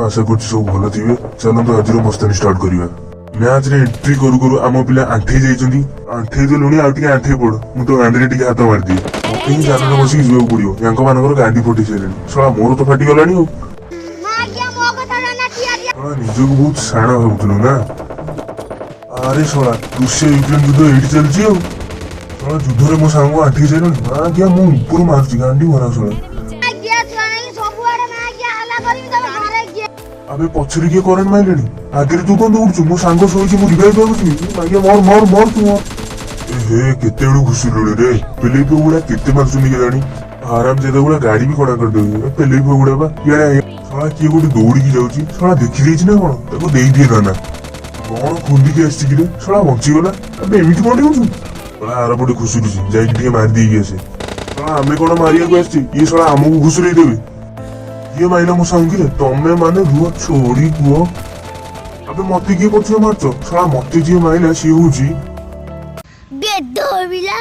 आशा करछि सब भलो थिबे। चलंतो आज मस्तानी स्टार्ट करिवा। मैच रे एंट्री करू करू आम पिला आंठे जाइछन्ती। आंठे जो लुणी आउट के आंठे पड़ मु तो गांडी रे टिके हाथ मार दिए। मते ही जानो बसी जीव पड़ियो। यांको मानकर गांडी फटी छेलेनी। साला मोर तो फाटी गलानी हो। मार गया मो कथा ना किया दिया। साला निजो को बहुत साणा भाबुतलु ना। अरे साला रूसिया यूक्रेन युद्ध एडी चलछि हो। साला युद्ध रे मो सांगो आंठे छेलेनी। मां क्या मु ऊपर मारछि गांडी मरा साला। अबे पछरी के करंट माइलेनी आगे तू कोन दौड़छु मो सांगो सोइछि मु रिवाइव करूछि मागिया मर तू मर ए केते बडू घुसी लोड़े रे पेले पे गुडा केते मारछुनी के जानी आराम से गुडा गाड़ी भी खड़ा कर दे पेले पे गुडा बा यार साला की गोटी दौड़ी की जाउछि साला देखि देछि ना कोन ताको देई दिए ना कोन खुंदी के आछि कि रे साला बंची गला अबे एमिति कोन होछु साला आरा पटे घुसुछि जाई के मार दी गेसे साला हमें कोन मारिया को आछि ये साला हमहु घुसुरे देबे ये माइला मो सांगिले तमे माने रुआ छोड़ी कुओ अबे मते की पछो मारछो साला मते जे माइला सी होउची बेदो बिला।